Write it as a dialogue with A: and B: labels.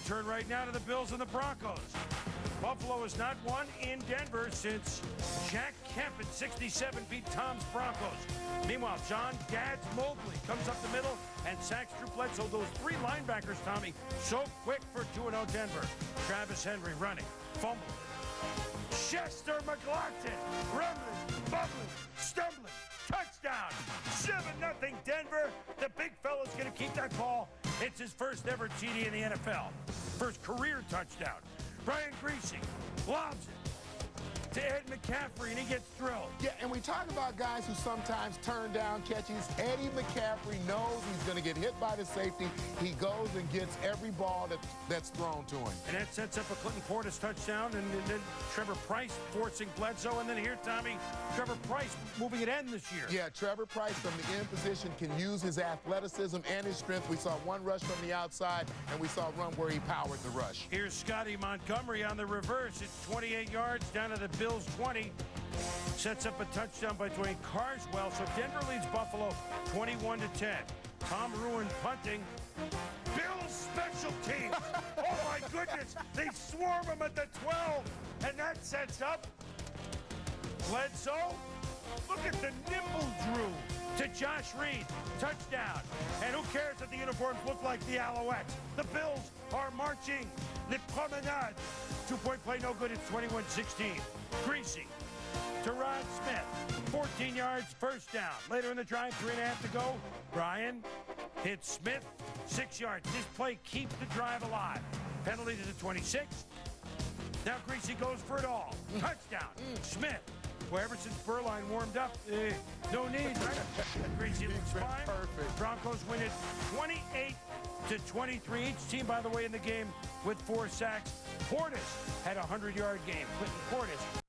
A: turn right now to the Bills and the Broncos. Buffalo has not won in Denver since Jack Kemp in '67 beat Tom's Broncos. Meanwhile, John Gads Mobley comes up the middle and sacks Drew Bledsoe. Those three linebackers, Tommy, so quick for 2-0 Denver. Travis Henry running, fumbling. Chester McLaughlin, rumbling, bubbling, stumbling, touchdown. 7-0 Denver. The big fella's going to keep that ball. It's his first ever TD in the NFL. First career touchdown. Brian Griese lobs it to Ed McCaffrey, and he gets thrilled.
B: Yeah, and we talk about guys who sometimes turn down catches. Eddie McCaffrey knows he's going to get hit by the safety. He goes and gets every ball that's thrown to him.
A: And that sets up a Clinton Portis touchdown, and then Trevor Price forcing Bledsoe. And then here, Tommy, Trevor Price moving it end this year.
B: Yeah, Trevor Price from the end position can use his athleticism and his strength. We saw one rush from the outside, and we saw a run where he powered the rush.
A: Here's Scotty Montgomery on the reverse. It's 28 yards down to the Bills 20. Sets up a touchdown by Dwayne Carswell. So Denver leads Buffalo 21-10. Tom Ruin punting. Bills special teams. Oh my goodness. They swarm him at the 12. And that sets up Bledsoe. Look at the nimble Drew to Josh Reed. Touchdown. And who cares if the uniforms look like the Alouettes? The Bills are marching. The promenade. 2-point play, no good. It's 21-16. Griese to Rod Smith. 14 yards, first down. Later in the drive, 3.5 to go. Brian hits Smith, 6 yards. This play keeps the drive alive. Penalty to the 26. Now Griese goes for it all. Touchdown. Smith. Well, ever since Berline warmed up, no need, right? Griese looks fine.
B: Perfect.
A: Broncos win it 28-23. Each team, by the way, in the game with 4 sacks. Portis had a 100-yard game. Clinton Portis